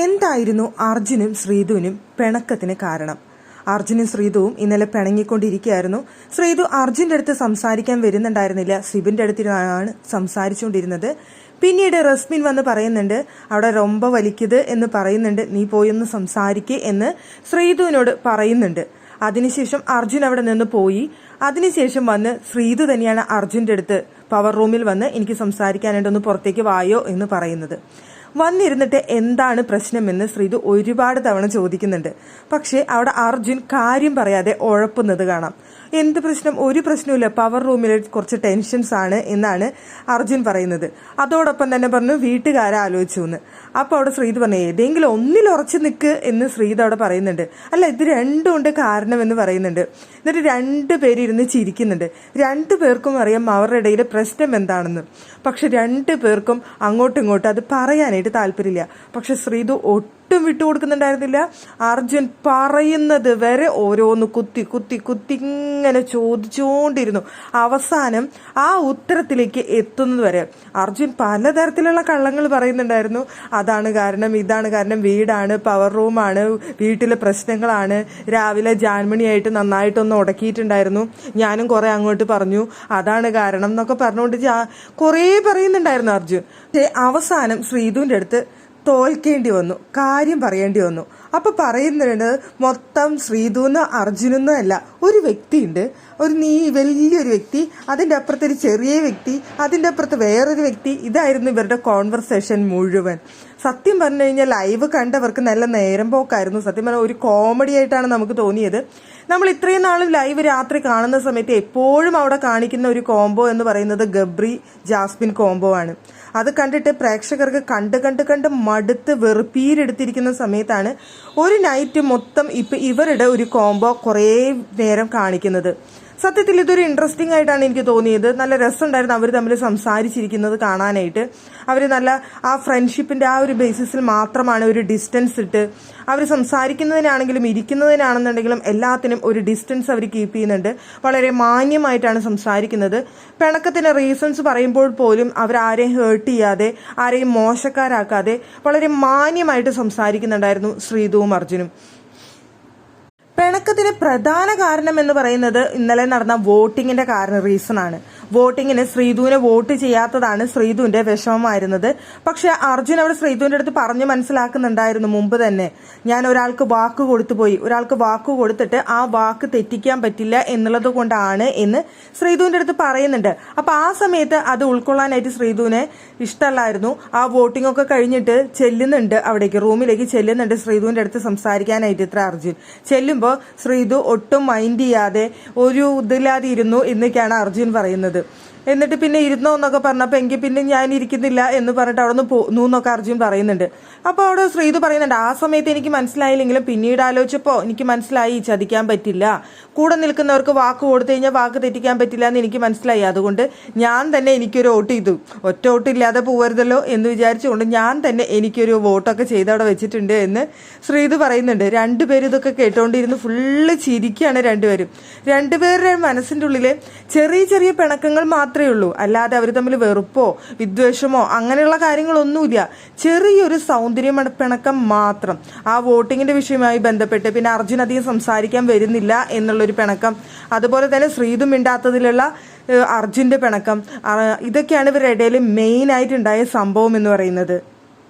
എന്തായിരുന്നു അർജുനും ശ്രീധുവിനും പിണക്കത്തിന് കാരണം? അർജുനും ശ്രീധുവും ഇന്നലെ പിണങ്ങിക്കൊണ്ടിരിക്കുകയായിരുന്നു. ശ്രീധു അർജുന്റെ അടുത്ത് സംസാരിക്കാൻ വരുന്നുണ്ടായിരുന്നില്ല, സിബിന്റെ അടുത്താണ് സംസാരിച്ചുകൊണ്ടിരുന്നത്. പിന്നീട് റസ്മിൻ വന്ന് പറയുന്നുണ്ട്, അവിടെ രൊമ്പ വലിക്കത് എന്ന് പറയുന്നുണ്ട്, നീ പോയൊന്ന് സംസാരിക്കേ എന്ന് ശ്രീധുവിനോട് പറയുന്നുണ്ട്. അതിനുശേഷം അർജുൻ അവിടെ നിന്ന് പോയി. അതിനുശേഷം വന്ന് ശ്രീധു തന്നെയാണ് അർജുന്റെ അടുത്ത് പവർ റൂമിൽ വന്ന് എനിക്ക് സംസാരിക്കാനായിട്ടൊന്ന് പുറത്തേക്ക് വായോ എന്ന് പറയുന്നത്. വന്നിരുന്നിട്ട് എന്താണ് പ്രശ്നമെന്ന് ശ്രീധു ഒരുപാട് തവണ ചോദിക്കുന്നുണ്ട്. പക്ഷെ അവിടെ അർജുൻ കാര്യം പറയാതെ ഉഴപ്പുന്നത് കാണാം. എന്ത് പ്രശ്നം? ഒരു പ്രശ്നവുമില്ല, പവർ റൂമിൽ കുറച്ച് ടെൻഷൻസ് ആണ് എന്നാണ് അർജുൻ പറയുന്നത്. അതോടൊപ്പം തന്നെ പറഞ്ഞു വീട്ടുകാരെ ആലോചിച്ചു എന്ന്. അപ്പോൾ അവിടെ ശ്രീധു പറഞ്ഞു ഏതെങ്കിലും ഒന്നിൽ ഉറച്ചു നിൽക്ക് എന്ന് ശ്രീധു അവിടെ പറയുന്നുണ്ട്. അല്ല, ഇത് രണ്ടും ഉണ്ട് കാരണം എന്ന് പറയുന്നുണ്ട്. എന്നിട്ട് രണ്ടുപേരിരുന്ന് ചിരിക്കുന്നുണ്ട്. രണ്ടുപേർക്കും അറിയാം അവരുടെ ഇടയിലെ പ്രശ്നം എന്താണെന്ന്. പക്ഷെ രണ്ടുപേർക്കും അങ്ങോട്ടും ഇങ്ങോട്ടും അത് പറയാനായിട്ട് താല്പര്യമില്ല. പക്ഷെ ശ്രീധു ഒട്ടും വിട്ടുകൊടുക്കുന്നുണ്ടായിരുന്നില്ല. അർജുൻ പറയുന്നത് വരെ ഓരോന്ന് കുത്തി കുത്തി കുത്തി ഇങ്ങനെ ചോദിച്ചുകൊണ്ടിരുന്നു. അവസാനം ആ ഉത്തരത്തിലേക്ക് എത്തുന്നത് വരെ അർജുൻ പലതരത്തിലുള്ള കള്ളങ്ങൾ പറയുന്നുണ്ടായിരുന്നു. അതാണ് കാരണം, ഇതാണ് കാരണം, വീടാണ്, പവർ റൂമാണ്, വീട്ടിലെ പ്രശ്നങ്ങളാണ്, രാവിലെ ജാൻമണിയായിട്ട് നന്നായിട്ടൊന്ന് ഉടക്കിയിട്ടുണ്ടായിരുന്നു, ഞാനും കുറെ അങ്ങോട്ട് പറഞ്ഞു, അതാണ് കാരണം എന്നൊക്കെ പറഞ്ഞുകൊണ്ട് കുറേ പറയുന്നുണ്ടായിരുന്നു അർജുൻ. പക്ഷേ അവസാനം ശ്രീധുവിന്റെ അടുത്ത് തോൽക്കേണ്ടി വന്നു, കാര്യം പറയേണ്ടി വന്നു. അപ്പൊ പറയുന്നുണ്ട് മൊത്തം ശ്രീധുന്ന് അർജുനൊന്നും അല്ല, ഒരു വ്യക്തിയുണ്ട്, ഒരു വലിയൊരു വ്യക്തി, അതിൻ്റെ അപ്പുറത്ത് ഒരു ചെറിയ വ്യക്തി, അതിൻ്റെ അപ്പുറത്ത് വേറൊരു വ്യക്തി. ഇതായിരുന്നു ഇവരുടെ കോൺവെർസേഷൻ മുഴുവൻ. സത്യം പറഞ്ഞു കഴിഞ്ഞാൽ ലൈവ് കണ്ടവർക്ക് നല്ല നേരം പോക്കായിരുന്നു. സത്യം പറഞ്ഞാൽ ഒരു കോമഡി ആയിട്ടാണ് നമുക്ക് തോന്നിയത്. നമ്മൾ ഇത്രയും നാളും ലൈവ് രാത്രി കാണുന്ന സമയത്ത് എപ്പോഴും അവിടെ കാണിക്കുന്ന ഒരു കോംബോ എന്ന് പറയുന്നത് ഗബ്രി ജാസ്മിൻ കോംബോ ആണ്. അത് കണ്ടിട്ട് പ്രേക്ഷകർക്ക് കണ്ട് കണ്ട് കണ്ട് മടുത്ത് വെറുപ്പീരെടുത്തിരിക്കുന്ന സമയത്താണ് ഒരു നൈറ്റ് മൊത്തം ഇവരുടെ ഒരു കോംബോ കുറേ നേരം കാണിക്കുന്നത്. സത്യത്തിൽ ഇതൊരു ഇൻട്രസ്റ്റിംഗ് ആയിട്ടാണ് എനിക്ക് തോന്നിയത്. നല്ല രസമുണ്ടായിരുന്നു അവർ തമ്മിൽ സംസാരിച്ചിരിക്കുന്നത് കാണാനായിട്ട്. അവർ നല്ല ആ ഫ്രണ്ട്ഷിപ്പിന്റെ ആ ഒരു ബേസിസിൽ മാത്രമാണ് ഒരു ഡിസ്റ്റൻസ് ഇട്ട് അവർ സംസാരിക്കുന്നതിനാണെങ്കിലും ഇരിക്കുന്നതിനാണെന്നുണ്ടെങ്കിലും എല്ലാത്തിനും ഒരു ഡിസ്റ്റൻസ് അവർ കീപ്പ് ചെയ്യുന്നുണ്ട്. വളരെ മാന്യമായിട്ടാണ് സംസാരിക്കുന്നത്. പിണക്കത്തിന് റീസൺസ് പറയുമ്പോൾ പോലും അവർ ആരെയും ഹേർട്ട് ചെയ്യാതെ ആരെയും മോശക്കാരാക്കാതെ വളരെ മാന്യമായിട്ട് സംസാരിക്കുന്നുണ്ടായിരുന്നു ശ്രീധുവും അർജുനും. പിണക്കത്തിന് പ്രധാന കാരണം എന്ന് പറയുന്നത് ഇന്നലെ നടന്ന വോട്ടിങ്ങിന്റെ റീസൺ ആണ്. വോട്ടിങ്ങിന് ശ്രീധുവിനെ വോട്ട് ചെയ്യാത്തതാണ് ശ്രീധുവിന്റെ വിഷമമായിരുന്നത്. പക്ഷെ അർജുൻ അവിടെ ശ്രീധുവിന്റെ അടുത്ത് പറഞ്ഞു മനസ്സിലാക്കുന്നുണ്ടായിരുന്നു മുമ്പ് തന്നെ, ഞാൻ ഒരാൾക്ക് വാക്ക് കൊടുത്തു പോയി, ഒരാൾക്ക് വാക്ക് കൊടുത്തിട്ട് ആ വാക്ക് തെറ്റിക്കാൻ പറ്റില്ല എന്നുള്ളത് കൊണ്ടാണ് എന്ന് ശ്രീധുവിന്റെ അടുത്ത് പറയുന്നുണ്ട്. അപ്പൊ ആ സമയത്ത് അത് ഉൾക്കൊള്ളാനായിട്ട് ശ്രീധുവിനെ ഇഷ്ടമല്ലായിരുന്നു. ആ വോട്ടിംഗ് ഒക്കെ കഴിഞ്ഞിട്ട് ചെല്ലുന്നുണ്ട്, അവിടേക്ക് റൂമിലേക്ക് ചെല്ലുന്നുണ്ട് ശ്രീധുവിന്റെ അടുത്ത് സംസാരിക്കാനായിട്ട്. ഇത്ര അർജുൻ ചെല്ലുമ്പോൾ ശ്രീധു ഒട്ടും മൈൻഡ് ചെയ്യാതെ ഒരു ഇതില്ലാതെ ഇരുന്നു എന്നൊക്കെയാണ് അർജുൻ പറയുന്നത്. എന്നിട്ട് പിന്നെ ഇരുന്നോ എന്നൊക്കെ പറഞ്ഞപ്പോൾ എങ്കിൽ പിന്നെ ഞാൻ ഇരിക്കുന്നില്ല എന്ന് പറഞ്ഞിട്ട് അവിടെ നിന്ന് പോന്നൊക്കെ അർജുൻ പറയുന്നുണ്ട്. അപ്പോൾ അവിടെ ശ്രീധു പറയുന്നുണ്ട്, ആ സമയത്ത് എനിക്ക് മനസ്സിലായില്ലെങ്കിലും പിന്നീട് ആലോചിച്ചപ്പോൾ എനിക്ക് മനസ്സിലായി ചതിക്കാൻ പറ്റില്ല, കൂടെ നിൽക്കുന്നവർക്ക് വാക്ക് കൊടുത്തു കഴിഞ്ഞാൽ വാക്ക് തെറ്റിക്കാൻ പറ്റില്ല എന്ന് എനിക്ക് മനസ്സിലായി. അതുകൊണ്ട് ഞാൻ തന്നെ എനിക്കൊരു വോട്ട് ചെയ്തു, ഒറ്റ വോട്ടില്ലാതെ പോകരുതല്ലോ എന്ന് വിചാരിച്ചുകൊണ്ട് ഞാൻ തന്നെ എനിക്കൊരു വോട്ടൊക്കെ ചെയ്ത് അവിടെ വെച്ചിട്ടുണ്ട് എന്ന് ശ്രീധു പറയുന്നുണ്ട്. രണ്ടുപേരും ഇതൊക്കെ കേട്ടോണ്ടിരുന്ന് ഫുള്ള് ചിരിക്കുകയാണ് രണ്ടുപേരുടെ മനസ്സിൻ്റെ ഉള്ളിൽ ചെറിയ ചെറിയ പിണക്കങ്ങൾ മാത്രമേ ഉള്ളൂ, അല്ലാതെ അവർ തമ്മിൽ വെറുപ്പോ വിദ്വേഷമോ അങ്ങനെയുള്ള കാര്യങ്ങളൊന്നുമില്ല. ചെറിയൊരു സൗന്ദര്യം പിണക്കം മാത്രം. ആ വോട്ടിങ്ങിന്റെ വിഷയവുമായി ബന്ധപ്പെട്ട് പിന്നെ അർജുൻ അധികം സംസാരിക്കാൻ വരുന്നില്ല എന്നുള്ളൊരു പിണക്കം, അതുപോലെ തന്നെ ശ്രീധു മിണ്ടാത്തതിലുള്ള അർജുന്റെ പിണക്കം, ഇതൊക്കെയാണ് ഇവരുടെ ഇടയിൽ മെയിൻ ആയിട്ടുണ്ടായ സംഭവം എന്ന് പറയുന്നത്.